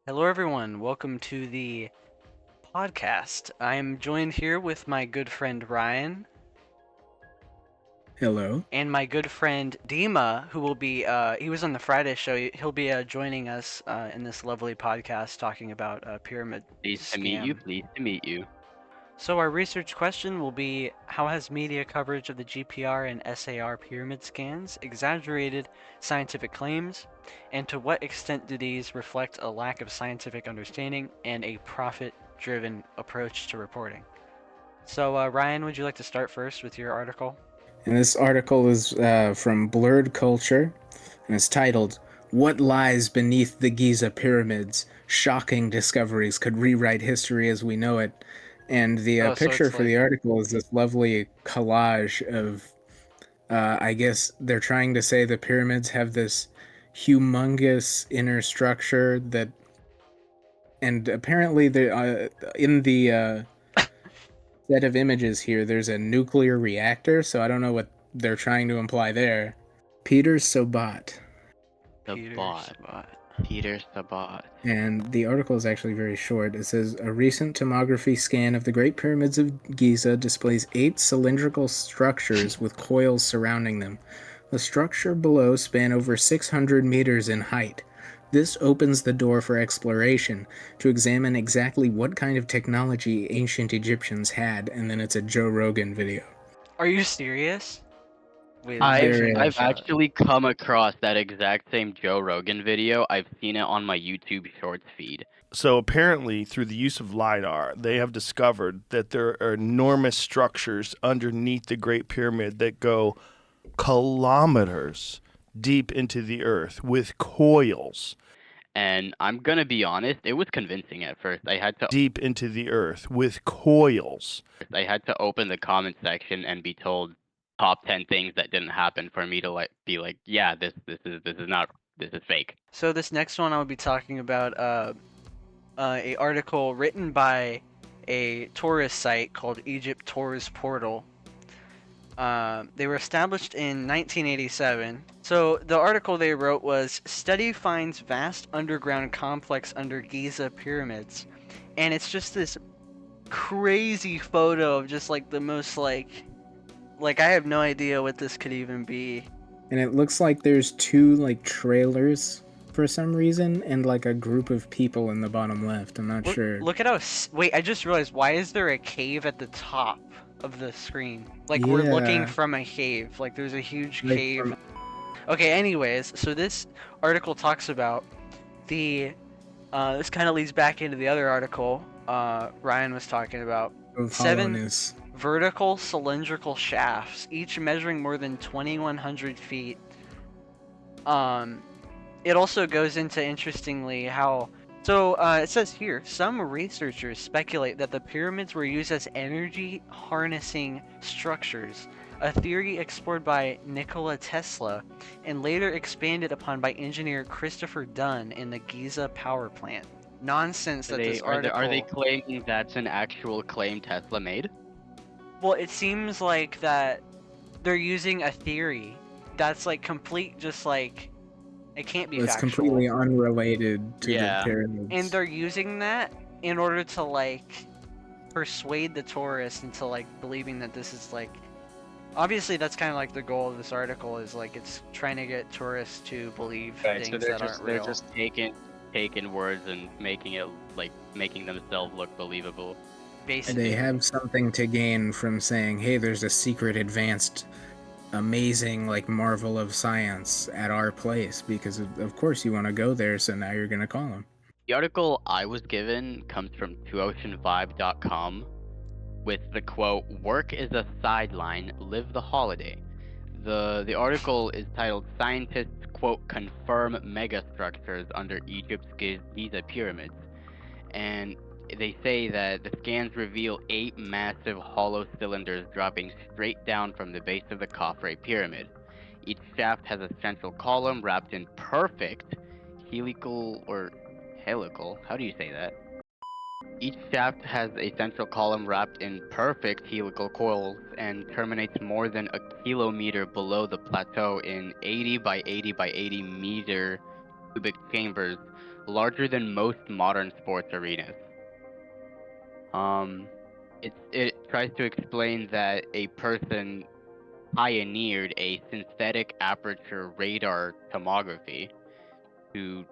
Hello, everyone. Welcome to the podcast. I am joined here with my good friend Ryan Hello. and my good friend Dima, who will be, he was on the Friday show. He'll be joining us in this lovely podcast talking about pyramid Pleased to meet you. scam. Pleased to meet you. So, our research question will be: how has media coverage of the GPR and SAR pyramid scans exaggerated scientific claims? And to what extent do these reflect a lack of scientific understanding and a profit driven approach to reporting? So, Ryan, would you like to start first with your article? And this article is from Blurred Culture, and it's titled, What Lies Beneath the Giza Pyramids? Shocking Discoveries Could Rewrite History as We Know It. And the Oh, so picture it's for the like, article is this lovely collage of, I guess they're trying to say the pyramids have this humongous inner structure that, and apparently in the set of images here, there's a nuclear reactor, so I don't know what they're trying to imply there. Peter Sobat. The Peter bot. Sabat. Peter Sabat. And the article is actually very short. It says a recent tomography scan of the Great Pyramids of Giza displays 8 cylindrical structures with coils surrounding them. The structure below span over 600 meters in height. This opens the door for exploration to examine exactly what kind of technology ancient Egyptians had, and then it's a Joe Rogan video. Are you serious? Wait, let me I've actually There I've is. screenshot. actually come across that exact same Joe Rogan video. I've seen it on my YouTube Shorts feed. So apparently, through the use of LiDAR, they have discovered that there are enormous structures underneath the Great Pyramid that go kilometers deep into the earth with coils And I'm gonna be honest, it was convincing at first. deep into the earth with coils. I had to open the comment section and be told top 10 things that didn't happen for me to be like, yeah, this is fake. So, this next one I'll be talking about a article written by a tourist site called Egypt Tours Portal. They were established in 1987. So the article they wrote was "Study finds vast underground complex under Giza pyramids," and it's just this crazy photo of just like the most like I have no idea what this could even be. And it looks like there's 2 like trailers for some reason and like a group of people in the bottom left. I'm not sure. Look at how. Wait, I just realized. Why is there a cave at the top of the screen? Like we're looking Yeah. from a cave. Like there's a huge Like cave. from Okay. Anyways, so this article talks about the. This kind of leads back into the other article Ryan was talking about. of 7 hollowness. vertical cylindrical shafts, each measuring more than 2,100 feet. It also goes into interestingly how. So it says here, some researchers speculate that the pyramids were used as energy harnessing structures, a theory explored by Nikola Tesla and later expanded upon by engineer Christopher Dunn in the Giza power plant. Nonsense that this article. Are they claiming that's an actual claim Tesla made? Well, it seems like that they're using a theory that's like complete, just like it can't be It's factual. completely unrelated to Yeah. the pyramids. And they're using that in order to like persuade the tourists into like believing that this is like obviously that's kind of like the goal of this article is like it's trying to get tourists to believe Right. things So that aren't real. they're just taking words and making themselves look believable. Basically, They have something to gain from saying, hey, there's a secret advanced amazing like marvel of science at our place, because of course you want to go there, so now you're going to call them. The article I was given comes from 2oceanvibe.com with the quote, "Work is a sideline, live the holiday." The article is titled "Scientists quote confirm megastructures under Egypt's Giza pyramids," and they say that the scans reveal 8 massive hollow cylinders dropping straight down from the base of the Khafre pyramid. Each shaft has a central column wrapped in perfect helical or helical. How do you say that? Each shaft has a central column wrapped in perfect helical coils and terminates more than a kilometer below the plateau in 80 by 80 by 80 meter cubic chambers larger than most modern sports arenas. It tries to explain that a person pioneered a synthetic aperture radar tomography to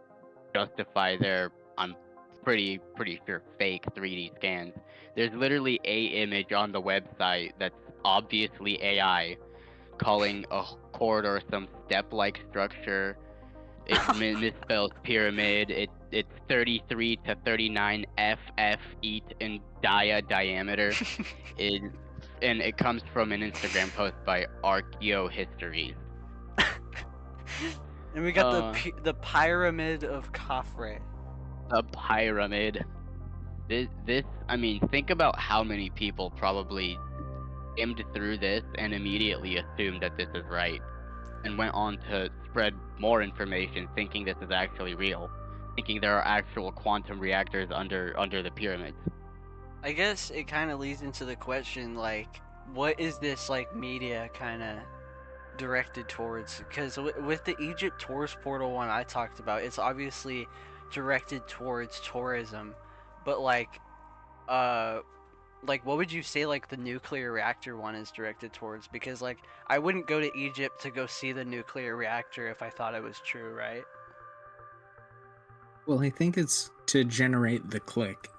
justify their, I'm pretty sure, fake 3D scans. There's literally a image on the website that's obviously AI calling a corridor some step-like structure. It misspells pyramid. It's 33 to 39 feet in diameter. It and it comes from an Instagram post by Archaeohistories. And we got Uh, the pyramid of Khafre. a pyramid. This, I mean, think about how many people probably skimmed through this and immediately assumed that this is right, and went on to spread more information, thinking this is actually real, thinking there are actual quantum reactors under the pyramids. I guess it kind of leads into the question, like, what is this, like, media kind of directed towards? Because with the Egypt tourist portal one I talked about, it's obviously directed towards tourism, but uh, what would you say, like, the nuclear reactor one is directed towards? Because, like, I wouldn't go to Egypt to go see the nuclear reactor if I thought it was true, right? Well, I think it's to generate the click,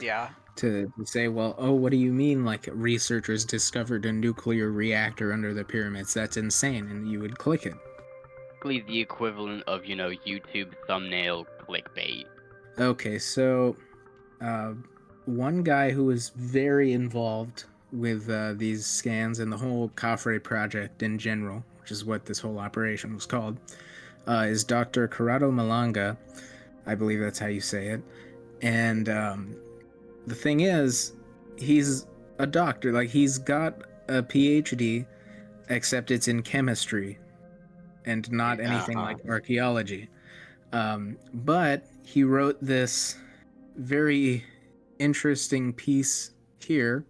Yeah. to say, well, oh, what do you mean? Like researchers discovered a nuclear reactor under the pyramids? That's insane, and you would click it. Basically, the equivalent of YouTube thumbnail clickbait. Okay, so one guy who was very involved with these scans and the whole Khafre project in general, which is what this whole operation was called, is Dr. Corrado Malanga. I believe that's how you say it. And the thing is, he's a doctor. Like, he's got a PhD, except it's in chemistry and not anything Uh-huh. like archaeology. But he wrote this very interesting piece here.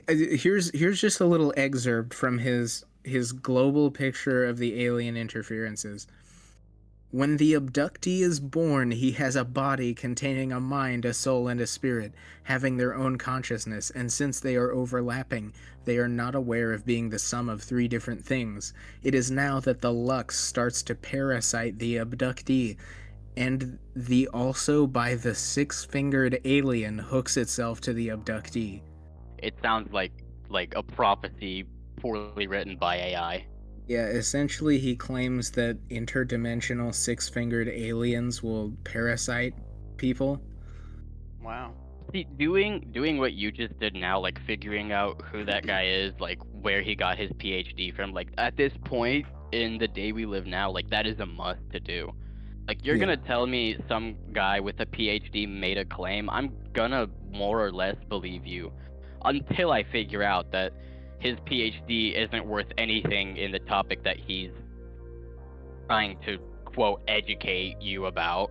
Here's just a little excerpt from his global picture of the alien interferences. When the abductee is born, he has a body containing a mind, a soul, and a spirit, having their own consciousness, and since they are overlapping, they are not aware of being the sum of three different things. It is now that the lux starts to parasite the abductee, and the also by the six-fingered alien hooks itself to the abductee. It sounds like a prophecy poorly written by AI. Yeah, essentially he claims that interdimensional six-fingered aliens will parasite people. Wow. See, doing what you just did now, like figuring out who that guy is, like where he got his PhD from, like at this point in the day we live now, like that is a must to do. Like you're Yeah. gonna tell me some guy with a PhD made a claim, I'm gonna more or less believe you until I figure out that his PhD isn't worth anything in the topic that he's trying to quote educate you about.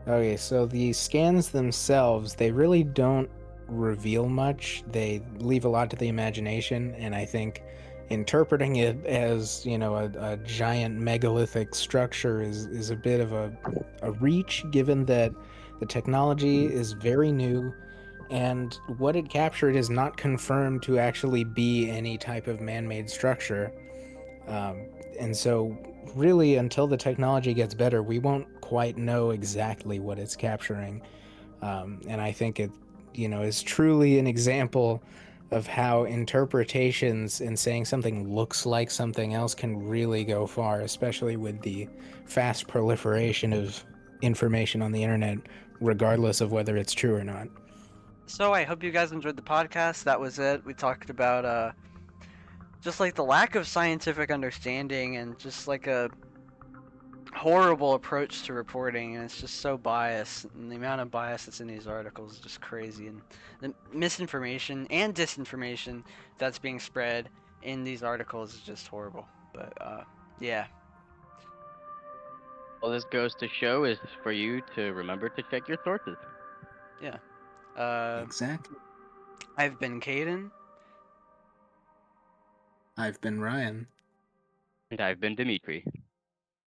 Okay, so the scans themselves, they really don't reveal much. They leave a lot to the imagination, and I think interpreting it as, a giant megalithic structure is a bit of a reach, given that the technology is very new, and what it captured is not confirmed to actually be any type of man-made structure. And so, really, until the technology gets better, we won't quite know exactly what it's capturing. And I think it, is truly an example of how interpretations and saying something looks like something else can really go far, especially with the fast proliferation of information on the internet, regardless of whether it's true or not. So I hope you guys enjoyed the podcast. That was it. We talked about just like the lack of scientific understanding and just like a horrible approach to reporting, and it's just so biased, and the amount of bias that's in these articles is just crazy, and the misinformation and disinformation that's being spread in these articles is just horrible. But yeah. All this goes to show is for you to remember to check your sources. Yeah. uh Exactly. I've been Caden. I've been Ryan. And I've been Dimitri.